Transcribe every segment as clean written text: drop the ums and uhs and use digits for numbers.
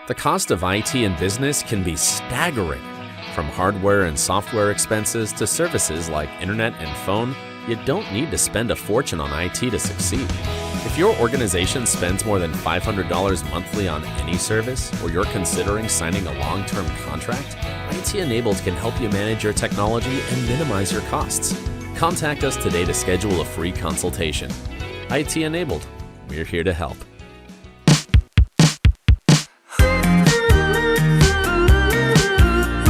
The cost of IT in business can be staggering. From hardware and software expenses to services like internet and phone, you don't need to spend a fortune on IT to succeed. If your organization spends more than $500 monthly on any service, or you're considering signing a long-term contract, IT Enabled can help you manage your technology and minimize your costs. Contact us today to schedule a free consultation. IT Enabled, we're here to help.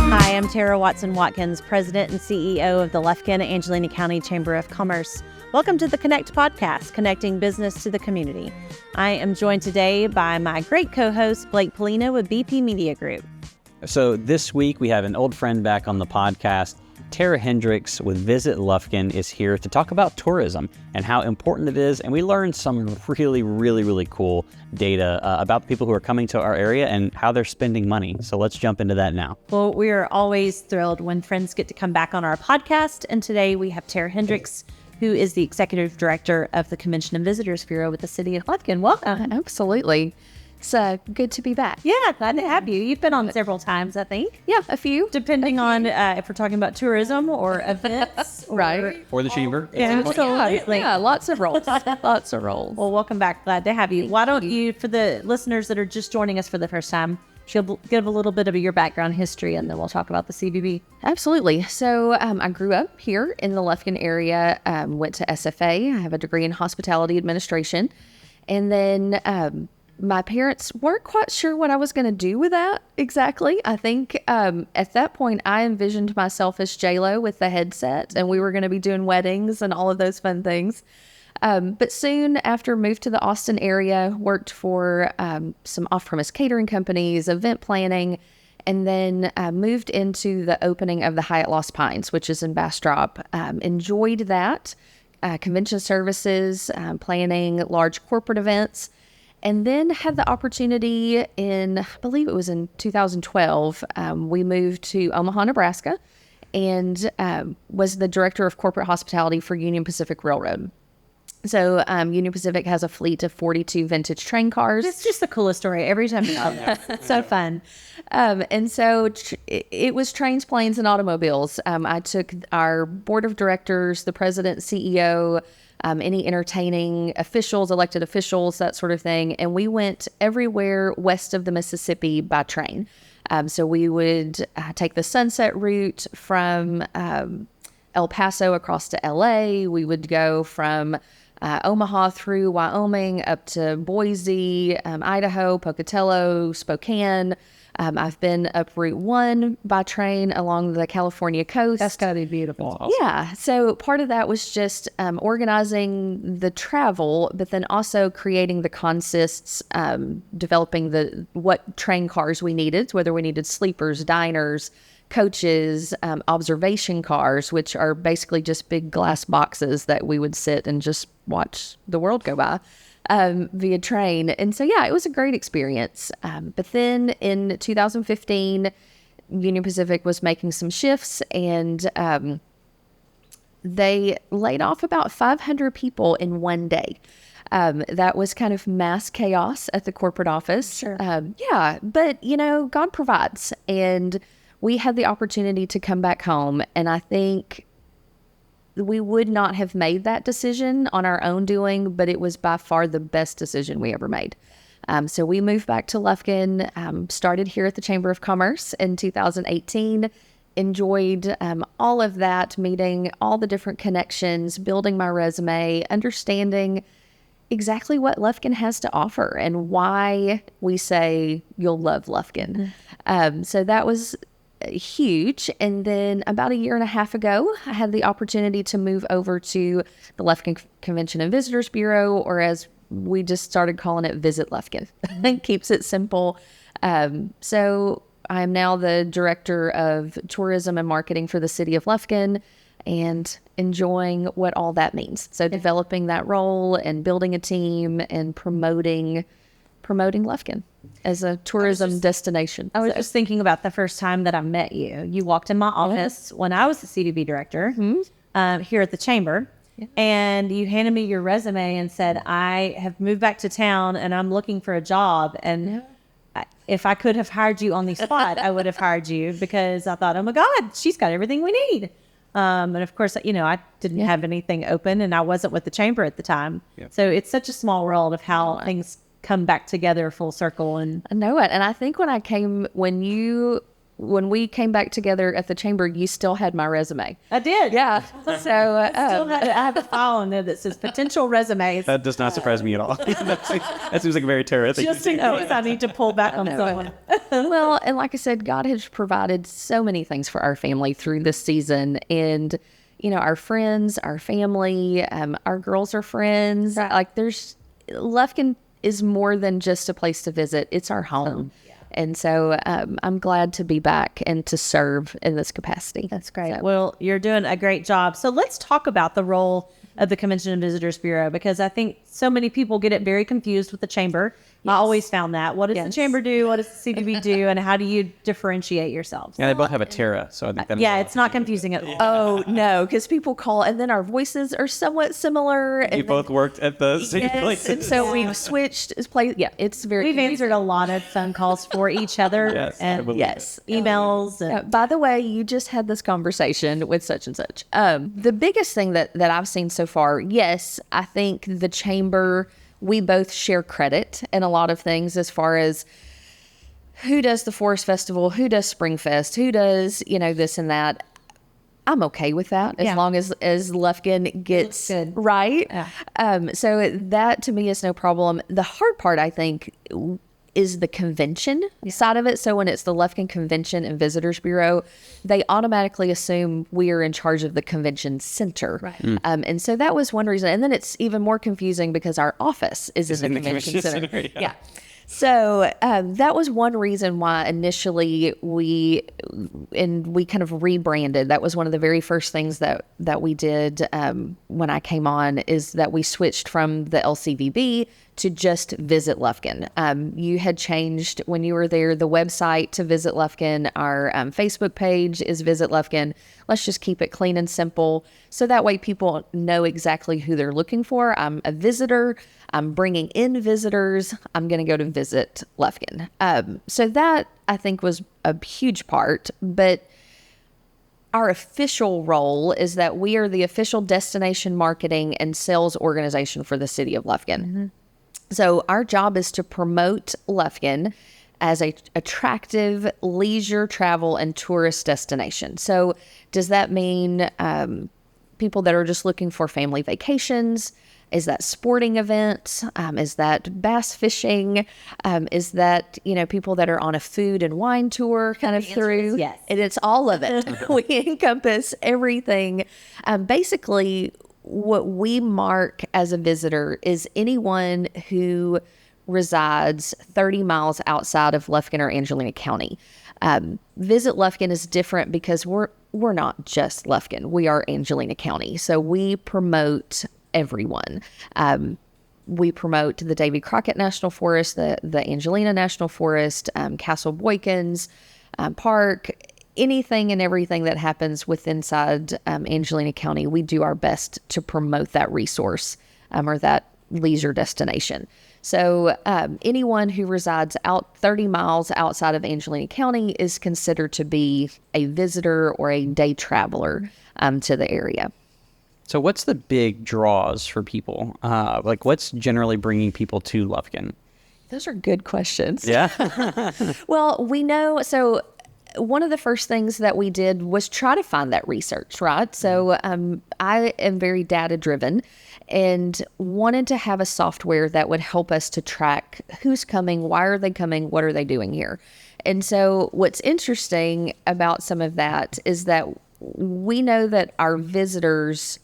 Hi, I'm Tara Watson-Watkins, President and CEO of the Lufkin Angelina County Chamber of Commerce. Welcome to the Connect podcast, connecting business to the community. I am joined today by my great co-host, Blake Pollino with BP Media Group. So this week we have an old friend back on the podcast. Tara Hendrix with Visit Lufkin is here to talk about tourism and how important it is. And we learned some really cool data about the people who are coming to our area and how they're spending money. So let's jump into that now. Well, we are always thrilled when friends get to come back on our podcast. And today we have Tara Hendrix, who is the Executive Director of the Convention and Visitors Bureau with the City of Lufkin. Welcome. Absolutely. It's good to be back. Yeah, glad to have you. You've been on several times, I think. Yeah, a few. Depending on if we're talking about tourism or events. Right. Or the chamber. Yeah, absolutely. Yeah, lots of roles. Lots of roles. Well, welcome back. Glad to have you. Why don't you, for the listeners that are just joining us for the first time, give a little bit of your background history, and then we'll talk about the CBB. Absolutely. So I grew up here in the Lufkin area, went to SFA. I have a degree in hospitality administration. And then my parents weren't quite sure what I was going to do with that exactly. I think at that point, I envisioned myself as J-Lo with the headset, and we were going to be doing weddings and all of those fun things. But soon after, moved to the Austin area, worked for some off-premise catering companies, event planning, and then moved into the opening of the Hyatt Lost Pines, which is in Bastrop. Enjoyed that. Convention services, planning large corporate events. And then had the opportunity in, I believe it was in 2012, we moved to Omaha, Nebraska, and was the Director of Corporate Hospitality for Union Pacific Railroad. So Union Pacific has a fleet of 42 vintage train cars. It's just the coolest story every time you come there. It's so fun. And so it was trains, planes, and automobiles. I took our board of directors, the president, CEO, any entertaining officials, elected officials, that sort of thing. And we went everywhere west of the Mississippi by train. So we would take the Sunset route from El Paso across to LA. We would go from Omaha through Wyoming up to Boise, Idaho, Pocatello, Spokane. I've been up Route 1 by train along the California coast. That's got to be beautiful. Awesome. Yeah. So part of that was just organizing the travel, but then also creating the consists, developing what train cars we needed, whether we needed sleepers, diners, coaches, observation cars, which are basically just big glass boxes that we would sit and just watch the world go by via train. And so, yeah, it was a great experience. But then in 2015, Union Pacific was making some shifts, and they laid off about 500 people in one day. That was kind of mass chaos at the corporate office. Sure. Yeah, but, God provides. And we had the opportunity to come back home, and I think we would not have made that decision on our own doing, but it was by far the best decision we ever made. So we moved back to Lufkin, started here at the Chamber of Commerce in 2018, enjoyed all of that, meeting all the different connections, building my resume, understanding exactly what Lufkin has to offer and why we say you'll love Lufkin. So that was huge. And then about a year and a half ago, I had the opportunity to move over to the Lufkin Convention and Visitors Bureau, or as we just started calling it, Visit Lufkin. It keeps it simple. So I'm now the Director of Tourism and Marketing for the City of Lufkin, and enjoying what all that means. So developing that role and building a team and promoting Lufkin as a tourism destination. I was just thinking about the first time that I met you. You walked in my office when I was the CDB director here at the Chamber, and you handed me your resume and said, I have moved back to town and I'm looking for a job. And if I could have hired you on the spot, I would have hired you, because I thought, oh my God, she's got everything we need. And of course, I didn't have anything open, and I wasn't with the chamber at the time. Yeah. So it's such a small world of how things come back together full circle. And I know it. And I think when we came back together at the chamber, you still had my resume. I did. Yeah. So I have a file in there that says potential resumes. That does not surprise me at all. That seems like a very terrific. Just in case I need to pull back on someone. Well, and like I said, God has provided so many things for our family through this season. And, our friends, our family, our girls are friends. Right. Like Lufkin is more than just a place to visit. It's our home. And so I'm glad to be back and to serve in this capacity. That's great. So, well, you're doing a great job. So let's talk about the role of the Convention and Visitors Bureau, because I think so many people get it very confused with the chamber. Yes. I always found that. What does the chamber do? What does the CDB do? And how do you differentiate yourselves? Yeah, they both have a Tara, so I think that. Yeah, it's not confusing at all. Oh no, because people call, and then our voices are somewhat similar. And you both worked at the same place, and so we've switched place. Yeah, it's very. We've answered a lot of phone calls for each other. Yes, and emails. And, by the way, you just had this conversation with such and such. The biggest thing that I've seen so far, yes, I think the chamber, we both share credit in a lot of things, as far as who does the Forest Festival, who does Spring Fest, who does, this and that. I'm okay with that, as long as Lufkin gets right. Yeah. So that to me is no problem. The hard part, I think, is the convention side of it. So when it's the Lufkin Convention and Visitors Bureau, they automatically assume we are in charge of the convention center. Right. And so that was one reason. And then it's even more confusing because our office is in the convention center. Yeah. So that was one reason why initially we kind of rebranded. That was one of the very first things that we did when I came on, is that we switched from the LCVB to just Visit Lufkin. You had changed when you were there the website to Visit Lufkin. Our Facebook page is Visit Lufkin. Let's just keep it clean and simple, so that way people know exactly who they're looking for. I'm a visitor. I'm bringing in visitors. I'm going to go to Visit Lufkin. So that, I think, was a huge part. But our official role is that we are the official destination marketing and sales organization for the City of Lufkin. Mm-hmm. So our job is to promote Lufkin as a attractive leisure travel and tourist destination. So does that mean people that are just looking for family vacations? Is that sporting events? Is that bass fishing? Is that, people that are on a food and wine tour kind of through? Yes. And it's all of it. We encompass everything. Basically, what we mark as a visitor is anyone who resides 30 miles outside of Lufkin or Angelina County. Visit Lufkin is different because we're not just Lufkin. We are Angelina County. So we promote everyone. We promote the Davy Crockett National Forest, the Angelina National Forest, Castle Boykins Park, anything and everything that happens inside Angelina County. We do our best to promote that resource or that leisure destination. So anyone who resides 30 miles outside of Angelina County is considered to be a visitor or a day traveler to the area. So what's the big draws for people? What's generally bringing people to Lufkin? Those are good questions. Yeah. Well, we know, so one of the first things that we did was try to find that research, right? So I am very data driven and wanted to have a software that would help us to track who's coming, why are they coming, what are they doing here? And so what's interesting about some of that is that we know that our visitors,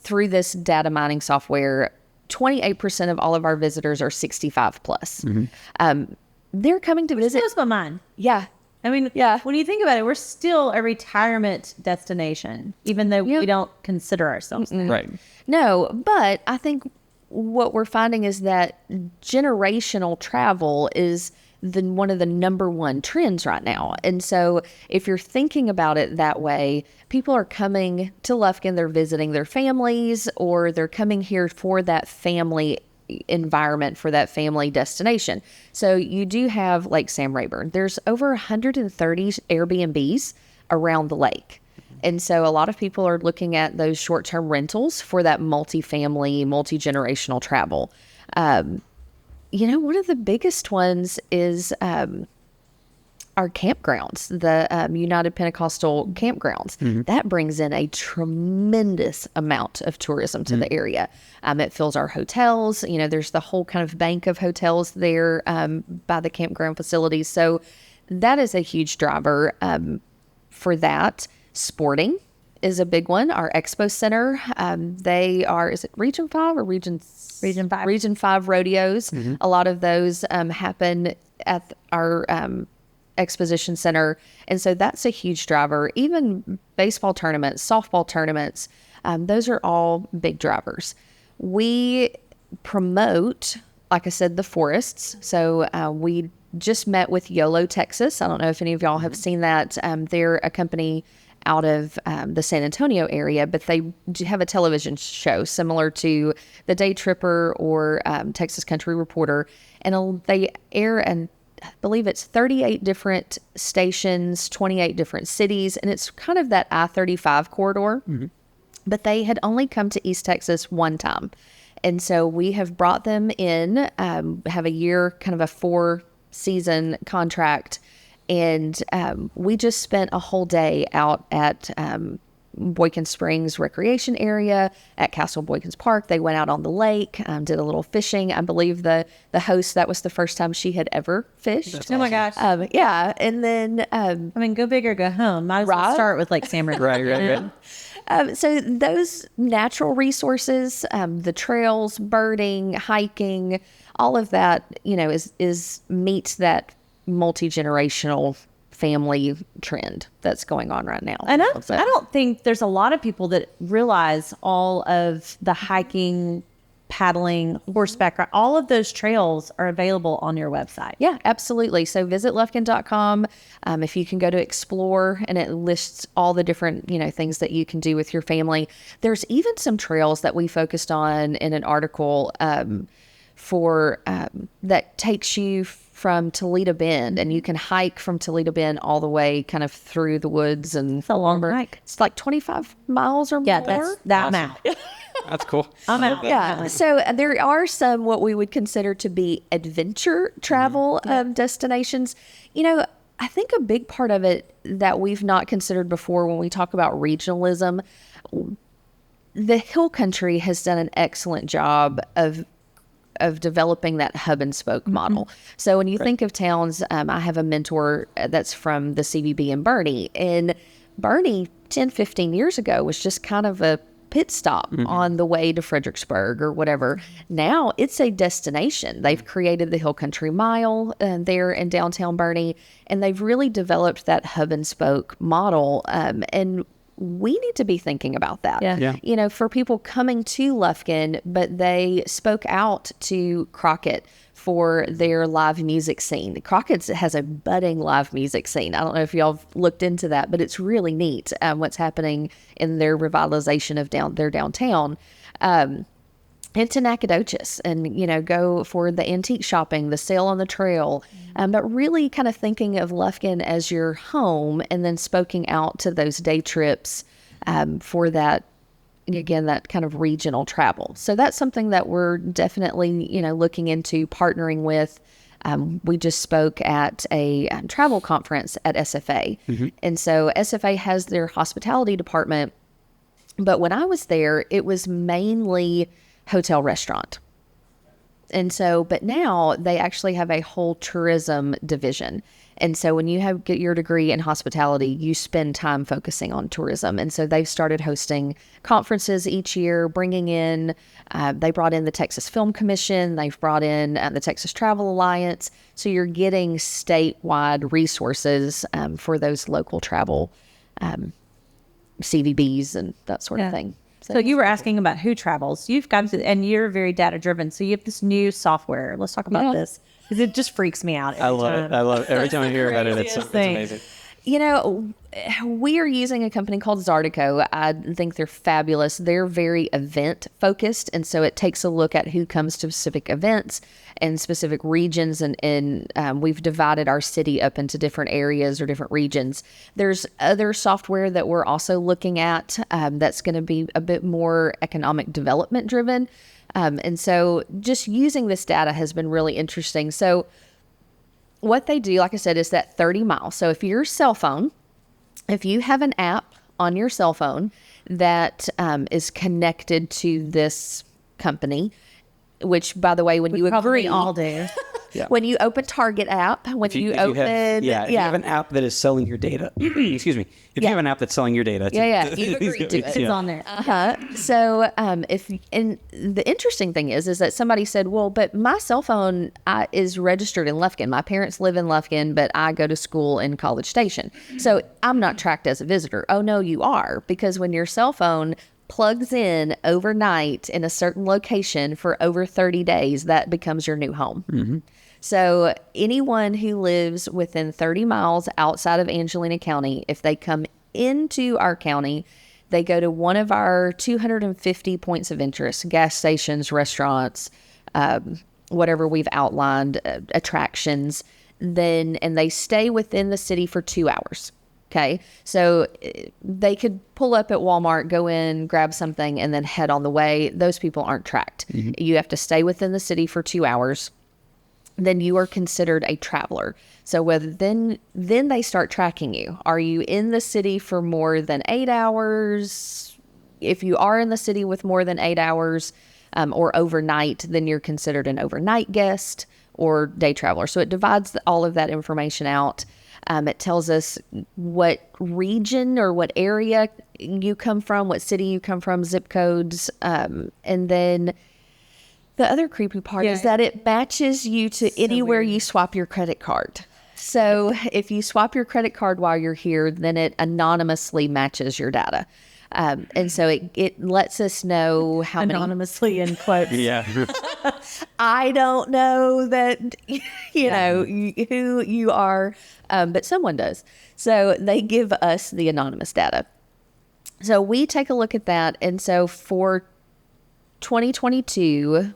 through this data mining software, 28% of all of our visitors are 65 plus. Mm-hmm. They're coming to visit. Blows my mind. Yeah. I mean, when you think about it, we're still a retirement destination, even though we don't consider ourselves that. Right. No, but I think what we're finding is that generational travel is one of the number one trends right now. And so if you're thinking about it that way, people are coming to Lufkin, they're visiting their families, or they're coming here for that family environment for that family destination. So you do have Lake Sam Rayburn. There's over 130 Airbnbs around the lake. And so a lot of people are looking at those short-term rentals for that multi-family, multi-generational travel. One of the biggest ones is our campgrounds, the United Pentecostal campgrounds. That brings in a tremendous amount of tourism to the area. It fills our hotels. There's the whole kind of bank of hotels there by the campground facilities. So that is a huge driver for that. Sporting is a big one. Our Expo Center, they are, is it Region 5 or Region 5? Region 5 rodeos. A lot of those happen at our exposition center. And so that's a huge driver. Even baseball tournaments, softball tournaments, those are all big drivers. We promote, like I said, the forests. So we just met with YOLO, Texas. I don't know if any of y'all have seen that. They're a company out of the San Antonio area, but they do have a television show similar to The Day Tripper or Texas Country Reporter. And they air, and I believe it's 38 different stations, 28 different cities, and it's kind of that I-35 corridor. But they had only come to East Texas one time. And so we have brought them in, have a year, kind of a 4-season contract. And we just spent a whole day out at Boykin Springs Recreation Area, at Castle Boykins Park. They went out on the lake, did a little fishing. I believe the host, that was the first time she had ever fished. That's awesome. Oh my gosh. Yeah. And then... go big or go home. Might as well start with Lake Sam Rayburn. Right. So those natural resources, the trails, birding, hiking, all of that, is meets that multi-generational family trend that's going on right now. And I don't think there's a lot of people that realize all of the hiking, paddling, horseback, all of those trails are available on your website. Yeah, absolutely. So visit Lufkin.com. If you can go to explore, and it lists all the different, things that you can do with your family. There's even some trails that we focused on in an article for that takes you from Toledo Bend, and you can hike from Toledo Bend all the way kind of through the woods. And it's a long hike. It's like 25 miles or more. Yeah, that's that amount. That's cool. I'm out. Yeah. So there are some what we would consider to be adventure travel destinations. I think a big part of it that we've not considered before when we talk about regionalism, the Hill Country has done an excellent job of developing that hub and spoke model. So when you think of towns, I have a mentor that's from the CVB in Bernie, and Bernie 10, 15 years ago was just kind of a pit stop on the way to Fredericksburg or whatever. Now it's a destination. They've created the Hill Country Mile there in downtown Bernie, and they've really developed that hub and spoke model. And we need to be thinking about that. Yeah. For people coming to Lufkin, but they spoke out to Crockett for their live music scene. Crockett has a budding live music scene. I don't know if y'all have looked into that, but it's really neat what's happening in their revitalization of their downtown. Into Nacogdoches and, go for the antique shopping, the sale on the trail, but really kind of thinking of Lufkin as your home and then spoking out to those day trips for that, again, that kind of regional travel. So that's something that we're definitely, looking into partnering with. We just spoke at a travel conference at SFA. And so SFA has their hospitality department, but when I was there, it was mainly hotel restaurant. And so, but now they actually have a whole tourism division. And so when you get your degree in hospitality, you spend time focusing on tourism. And so they've started hosting conferences each year, bringing in, they brought in the Texas Film Commission, they've brought in the Texas Travel Alliance. So you're getting statewide resources for those local travel CVBs and that sort of thing. So you were asking about who travels. You've got to, and you're very data driven. So you have this new software. Let's talk about this because it just freaks me out. I love it. Every time I hear about it, it's amazing. You know, we are using a company called Zardico. I think they're fabulous. They're very event focused. And so it takes a look at who comes to specific events and specific regions. And we've divided our city up into different areas or different regions. There's other software that we're also looking at that's going to be a bit more economic development driven. And so just using this data has been really interesting. So what they do, like I said, is that 30 miles. So if your cell phone, if you have an app on your cell phone that is connected to this company, which, by the way, when you Probably agree, all do. when you open Target app, when If you you have, open, if you have an app that is selling your data, excuse me, if you have an app that's selling your data, you agreed to it. It's on there. So, and the interesting thing is that somebody said, well, but my cell phone is registered in Lufkin. My parents live in Lufkin, but I go to school in College Station. So I'm not tracked as a visitor. Oh, no, you are. Because when your cell phone plugs in overnight in a certain location for over 30 days, that becomes your new home. Mm-hmm. So anyone who lives within 30 miles outside of Angelina County, if they come into our county, they go to one of our 250 points of interest, gas stations, restaurants, whatever we've outlined, attractions, and they stay within the city for 2 hours. Okay, so they could pull up at Walmart, go in, grab something, and then head on the way. Those people aren't tracked. Mm-hmm. You have to stay within the city for 2 hours. Then you are considered a traveler. So then they start tracking you. Are you in the city for more than 8 hours? If you are in the city with more than 8 hours or overnight, then you're considered an overnight guest or day traveler. So it divides all of that information out. It tells us what region or what area you come from, what city you come from, zip codes. And then the other creepy part is that it matches you to anywhere you swap your credit card. So if you swap your credit card while you're here, then it anonymously matches your data. And so it lets us know how anonymously in quotes. Yeah. I don't know that, you know, who you are, but someone does. So they give us the anonymous data. So we take a look at that. And so for 2022,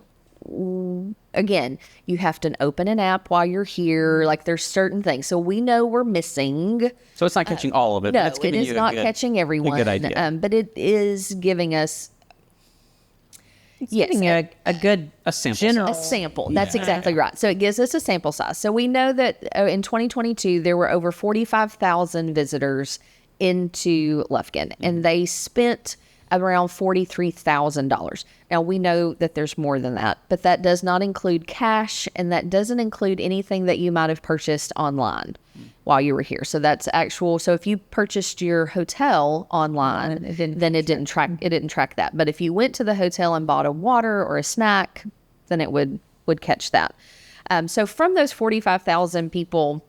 again, you have to open an app while you're here. Like there's certain things. So we know we're missing. So it's not catching all of it. No, but it's giving it is not catching everyone. A good idea. But it is giving us Giving you a good sample. general a sample. That's exactly right. So it gives us a sample size. So we know that in 2022, there were over 45,000 visitors into Lufkin, and they spent around $43,000. Now we know that there's more than that, but that does not include cash, and that doesn't include anything that you might have purchased online while you were here. So that's actual. So if you purchased your hotel online, then it didn't track that. But if you went to the hotel and bought a water or a snack, then it would catch that. So from those 45,000 people,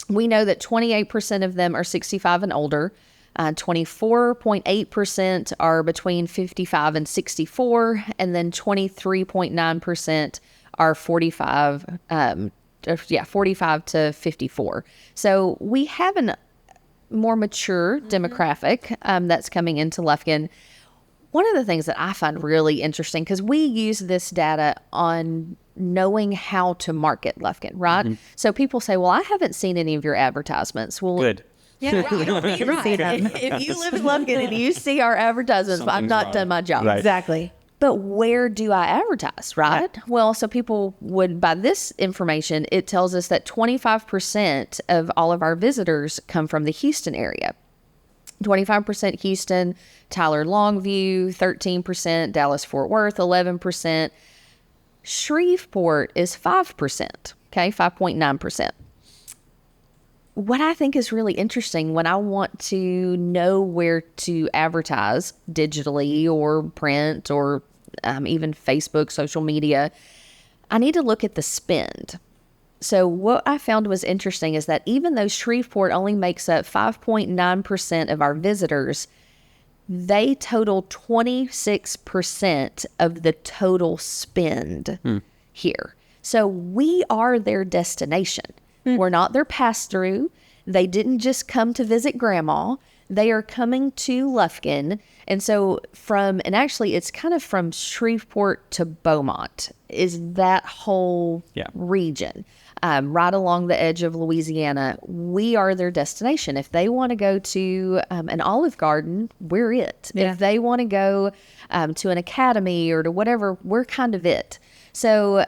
we know that 28% of them are 65 and older. 24.8% are between 55 and 64, and then 23.9% are 45 to 54. So we have a more mature demographic that's coming into Lufkin. One of the things that I find really interesting, because we use this data on knowing how to market Lufkin, right? Mm-hmm. So people say, well, I haven't seen any of your advertisements. Well, good. Yeah, right. If you live in Lufkin and you see our advertisements, I've not done my job. Right. Exactly. But where do I advertise, right? Yeah. Well, so people would, by this information, it tells us that 25% of all of our visitors come from the Houston area. 25% Houston, Tyler Longview, 13%, Dallas-Fort Worth, 11%. Shreveport is 5%, okay, 5.9%. What I think is really interesting when I want to know where to advertise digitally or print or even Facebook, social media, I need to look at the spend. So what I found was interesting is that even though Shreveport only makes up 5.9% of our visitors, they total 26% of the total spend here. So we are their destination. We're not their pass-through. They didn't just come to visit grandma. They are coming to Lufkin. And so actually it's kind of from Shreveport to Beaumont is that whole region. Right along the edge of Louisiana, we are their destination. If they want to go to an Olive Garden, we're it. If they want to go to an academy or to whatever, we're kind of it. So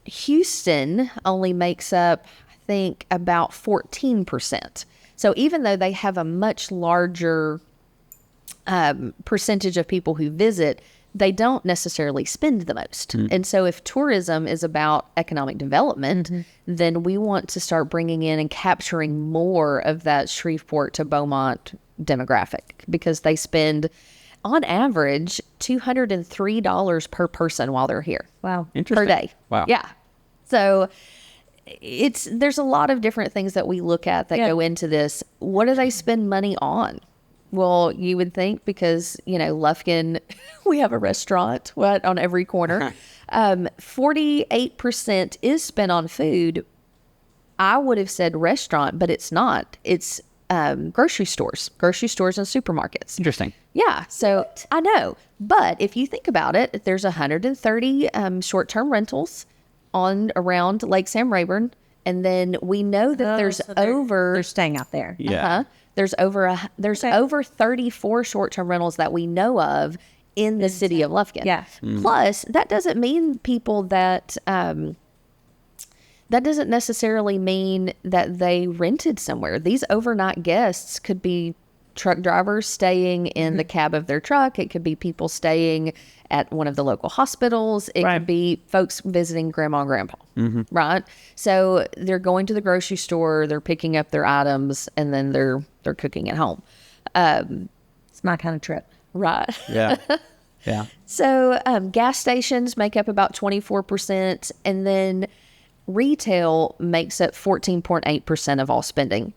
Houston only makes up, I think, about 14%. So even though they have a much larger percentage of people who visit, they don't necessarily spend the most. And so if tourism is about economic development, then we want to start bringing in and capturing more of that Shreveport to Beaumont demographic, because they spend on average $203 per person while they're here. Wow. Interesting. Per day. Wow. Yeah. So there's a lot of different things that we look at that go into this. What do they spend money on? Well, you would think, because, Lufkin, we have a restaurant on every corner. 48% is spent on food. I would have said restaurant, but it's not. It's grocery stores and supermarkets. Interesting. Yeah. So I know. But if you think about it, there's 130 short-term rentals around Lake Sam Rayburn. And then we know that they're staying out there. Yeah. There's over 34 short-term rentals that we know of in the city of Lufkin. Yeah. Plus, that doesn't mean people that doesn't necessarily mean that they rented somewhere. These overnight guests could be truck drivers staying in the cab of their truck. It could be people staying at one of the local hospitals. It could be folks visiting grandma and grandpa, right? So they're going to the grocery store, they're picking up their items, and then they're cooking at home. It's my kind of trip. Right. Yeah. Yeah. So gas stations make up about 24%, and then retail makes up 14.8% of all spending.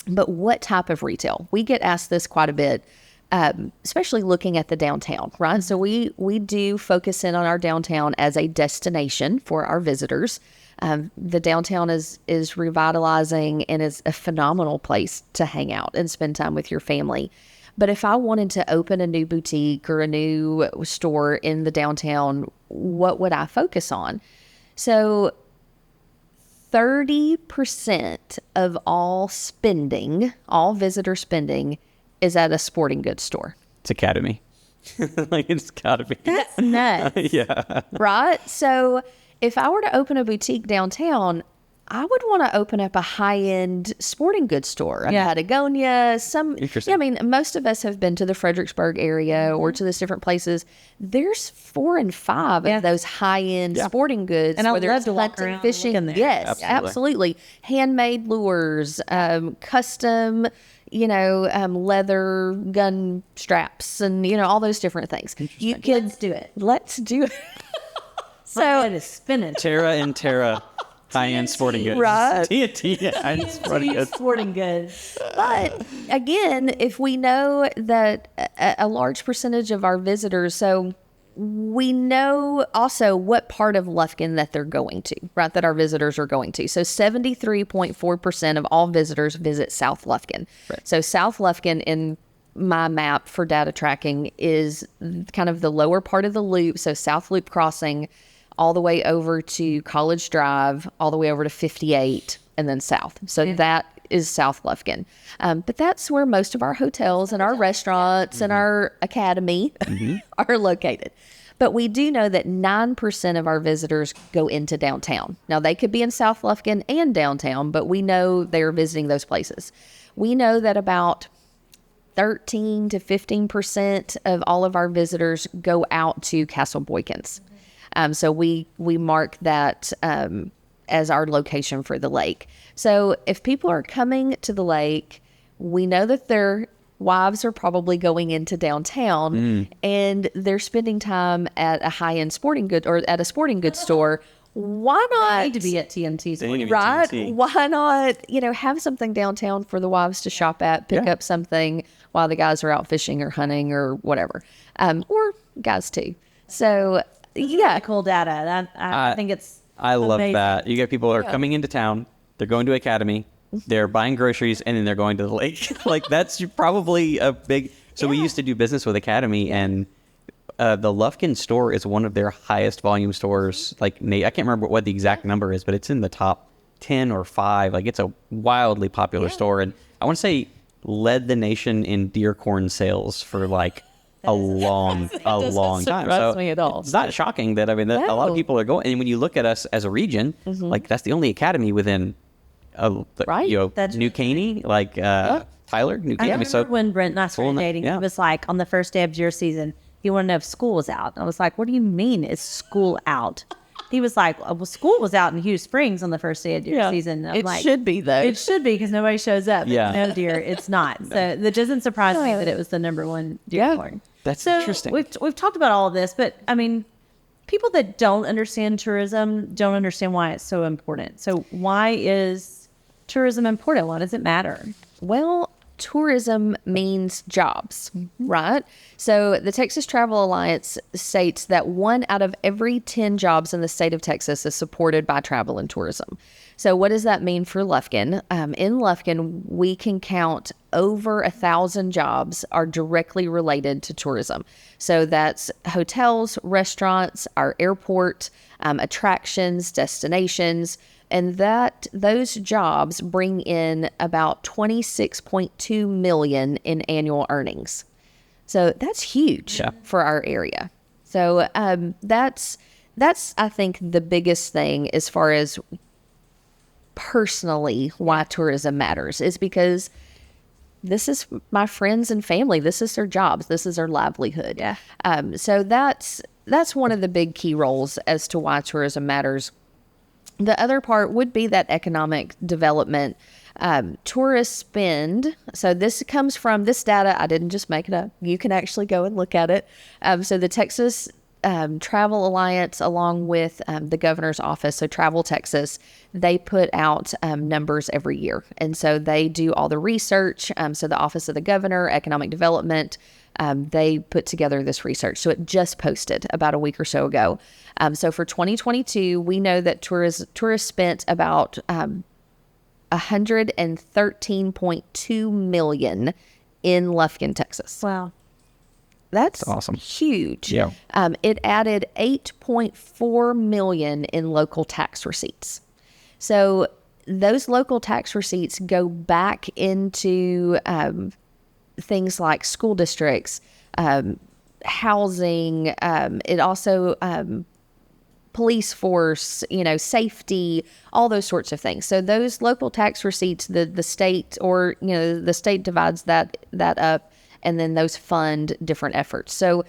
But what type of retail? We get asked this quite a bit, especially looking at the downtown, right? So we do focus in on our downtown as a destination for our visitors. The downtown is revitalizing and is a phenomenal place to hang out and spend time with your family. But if I wanted to open a new boutique or a new store in the downtown, what would I focus on? So 30% of all visitor spending is at a sporting goods store. It's Academy. It's gotta be. That's nuts. Yeah. Right? So if I were to open a boutique downtown, I would want to open up a high-end sporting goods store, a Patagonia, Interesting. I mean, most of us have been to the Fredericksburg area or to these different places. There's 4 and 5 of those high-end sporting goods. And I whether love it's to walk hunting, around fishing. looking there. Yes, absolutely. Handmade lures, custom, leather gun straps, and, all those different things. You could Let's do it. Let's do it. So it is spinning. Terra high-end sporting goods. Right. TNT high-end sporting goods. Sporting goods. But again, if we know that a large percentage of our visitors, so we know also what part of Lufkin that they're going to, right, that our visitors are going to. So 73.4% of all visitors visit South Lufkin. Right. So South Lufkin in my map for data tracking is kind of the lower part of the loop. So South Loop Crossing, all the way over to College Drive, all the way over to 58, and then south. So that is South Lufkin. But that's where most of our hotels and our restaurants and our academy are located. But we do know that 9% of our visitors go into downtown. Now, they could be in South Lufkin and downtown, but we know they're visiting those places. We know that about 13 to 15% of all of our visitors go out to Castle Boykins. So we mark that as our location for the lake. So if people are coming to the lake, we know that their wives are probably going into downtown and they're spending time at a high-end sporting good or at a sporting goods store. Why not? They need to be at TNT's. Right? TNT. Why not, have something downtown for the wives to shop at, pick up something while the guys are out fishing or hunting or whatever, or guys too. So Yeah, cool data. I think it's I love amazing. that. You get people who are coming into town, they're going to academy, they're buying groceries, and then they're going to the lake. Like, that's probably a big... So we used to do business with Academy, and the Lufkin store is one of their highest volume stores. Like, I can't remember what the exact number is, but it's in the top 10 or 5. Like, it's a wildly popular store. And I want to say led the nation in deer corn sales for like a long time. So me at all. it's not shocking that, I mean, that a lot of people are going. And when you look at us as a region, like, that's the only Academy within, New Caney, like, Tyler, New I Caney. remember So when Brent and I started dating, he was like, on the first day of deer season, he wanted to know if school was out. I was like, what do you mean is school out? He was like, well, school was out in Hughes Springs on the first day of deer season. I'm like, should be, though. It should be, because nobody shows up. Yeah. No, dear, it's not. So that doesn't surprise me that it was the number one deer corn. that's So interesting. we've talked about all of this, but I mean, people that don't understand tourism don't understand why it's so important. So why is tourism important? Why does it matter? Well, tourism means jobs, right? So the Texas Travel Alliance states that 1 out of every 10 jobs in the state of Texas is supported by travel and tourism. So what does that mean for Lufkin? In Lufkin, we can count over 1,000 jobs are directly related to tourism. So that's hotels, restaurants, our airport, attractions, destinations, and those jobs bring in about $26.2 million in annual earnings. So that's huge for our area. So that's I think the biggest thing as far as personally why tourism matters, is because this is my friends and family. This is their jobs. This is their livelihood. Yeah. So that's one of the big key roles as to why tourism matters. The other part would be that economic development. Tourists spend, so this comes from this data, I didn't just make it up. You can actually go and look at it. So the Texas Travel Alliance, along with the governor's office, so Travel Texas, they put out numbers every year. And so they do all the research. So the Office of the Governor, Economic Development, they put together this research. So it just posted about a week or so ago. So for 2022, we know that tourists spent about $113.2 million in Lufkin, Texas. Wow. That's awesome. Huge. Yeah. It added $8.4 million in local tax receipts. So those local tax receipts go back into things like school districts, housing. It also police force, safety, all those sorts of things. So those local tax receipts, the state, or the state divides that up, and then those fund different efforts. So,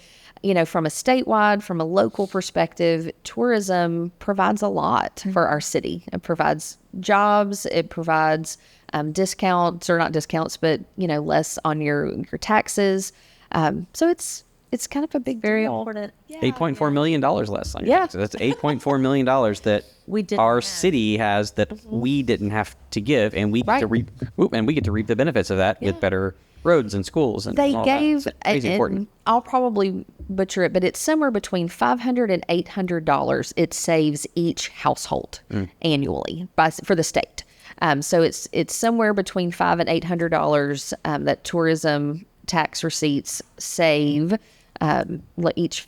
from a statewide, from a local perspective, tourism provides a lot for our city. It provides jobs. It provides discounts, or not discounts, but less on your taxes. So it's kind of a big Very deal. important. $8.4 million less on your taxes. That's $8.4 million that our city has that we didn't have to give, and we get to reap, and we get to reap the benefits of that with better roads and schools. And They all gave, that. It's crazy important. I'll probably butcher it, but it's somewhere between $500 and $800 it saves each household annually for the state. So it's somewhere between $500 and $800 that tourism tax receipts save each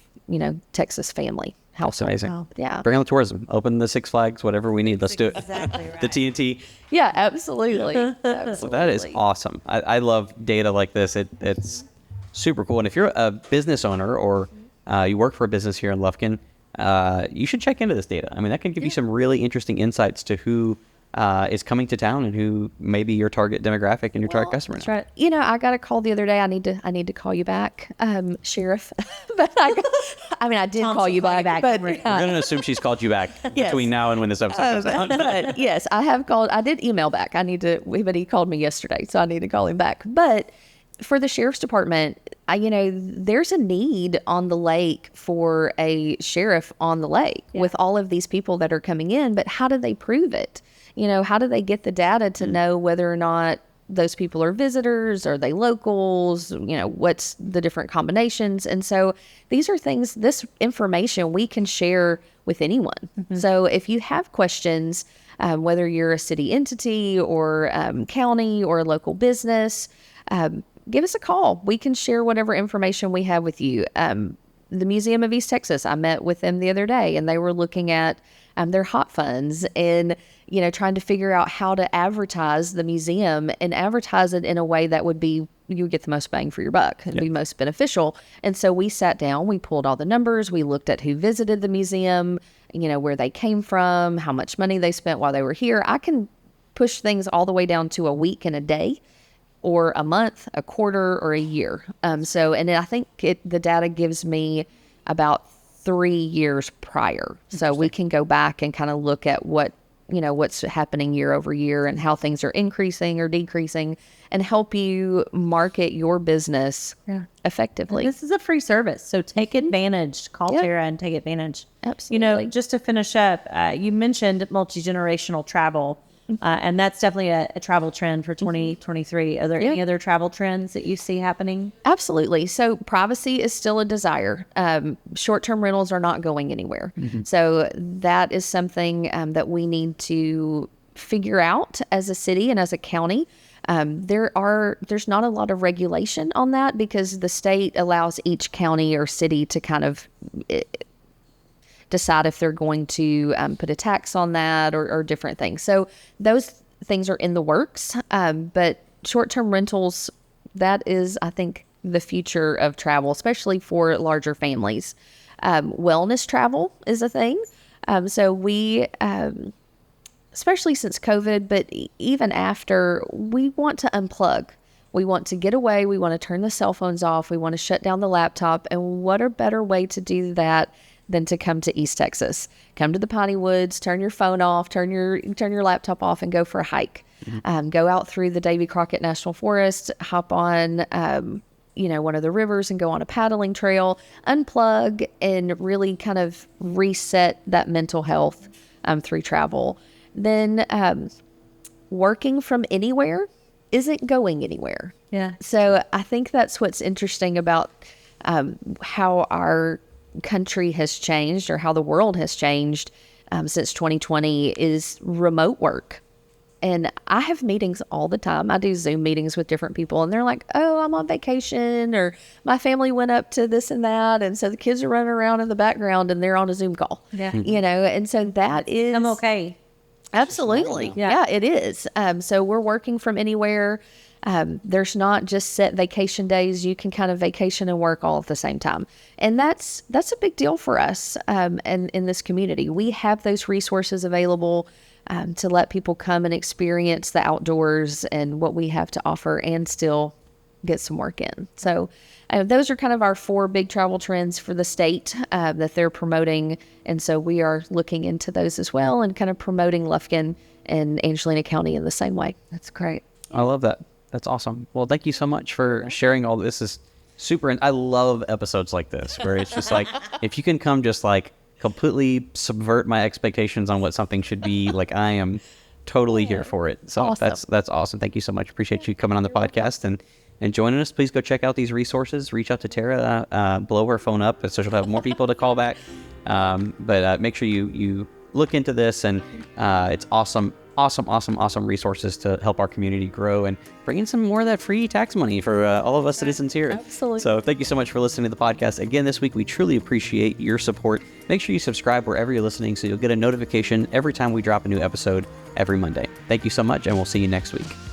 Texas family household. Amazing. Wow. Yeah. Bring on the tourism. Open the Six Flags, whatever we need. Let's do it. Exactly right. The TNT. Yeah, absolutely. So that is awesome. I love data like this. It's super cool. And if you're a business owner, or you work for a business here in Lufkin, you should check into this data. I mean, that can give you some really interesting insights to who is coming to town and who may be your target demographic and your target customer. That's right. I got a call the other day. I need to call you back, Sheriff. But I did call you back. But We're going to assume she's called you back between now and when this episode comes out. but yes, I have called. I did email back. But he called me yesterday, so I need to call him back. But for the sheriff's department, there's a need on the lake for a sheriff on the lake with all of these people that are coming in. But how do they prove it? How do they get the data to know whether or not those people are visitors? Are they locals? What's the different combinations? And so these are things, this information we can share with anyone. So if you have questions, whether you're a city entity or county or a local business, give us a call. We can share whatever information we have with you. The Museum of East Texas, I met with them the other day, and they were looking at their hot funds and, trying to figure out how to advertise the museum and advertise it in a way that would be, you would get the most bang for your buck and be most beneficial. And so we sat down, we pulled all the numbers, we looked at who visited the museum, where they came from, how much money they spent while they were here. I can push things all the way down to a week and a day, or a month, a quarter, or a year. And I think the data gives me about 3 years prior. So we can go back and kind of look at what's happening year over year and how things are increasing or decreasing, and help you market your business effectively. And this is a free service, so take advantage. Call Tara and take advantage. Absolutely. Just to finish up, you mentioned multi-generational travel. And that's definitely a travel trend for 2023. Are there any other travel trends that you see happening? Absolutely. So privacy is still a desire. Short-term rentals are not going anywhere. So that is something that we need to figure out as a city and as a county. There's not a lot of regulation on that because the state allows each county or city to kind of decide if they're going to put a tax on that or different things. So those things are in the works. But short-term rentals, that is, I think, the future of travel, especially for larger families. Wellness travel is a thing. So we, especially since COVID, but even after, we want to unplug. We want to get away. We want to turn the cell phones off. We want to shut down the laptop. And what a better way to do that than to come to East Texas. Come to the Piney Woods, turn your phone off, turn your laptop off, and go for a hike. Go out through the Davy Crockett National Forest, hop on one of the rivers and go on a paddling trail, unplug, and really kind of reset that mental health through travel. Then working from anywhere isn't going anywhere. Yeah. So I think that's what's interesting about how our country has changed, or how the world has changed since 2020, is remote work. And I have meetings all the time. I do Zoom meetings with different people, and they're like, oh, I'm on vacation, or my family went up to this and that. And so the kids are running around in the background and they're on a Zoom call. Yeah. And so that is... I'm okay. Absolutely. Yeah, it is. So we're working from anywhere. There's not just set vacation days. You can kind of vacation and work all at the same time. And that's a big deal for us. And in this community, we have those resources available to let people come and experience the outdoors and what we have to offer, and still get some work in. So those are kind of our 4 big travel trends for the state that they're promoting. And so we are looking into those as well, and kind of promoting Lufkin and Angelina County in the same way. That's great. I love that. That's awesome. Well, thank you so much for sharing all this. Is super. And I love episodes like this, where it's just like, if you can come just like completely subvert my expectations on what something should be, like, I am totally here for it. So awesome. That's awesome. Thank you so much. Appreciate you coming on the podcast and joining us. Please go check out these resources. Reach out to Tara, blow her phone up so she'll have more people to call back. But make sure you look into this, and it's awesome resources to help our community grow and bring in some more of that free tax money for all of us citizens here. Absolutely. So thank you so much for listening to the podcast. Again, this week, we truly appreciate your support. Make sure you subscribe wherever you're listening so you'll get a notification every time we drop a new episode every Monday. Thank you so much, and we'll see you next week.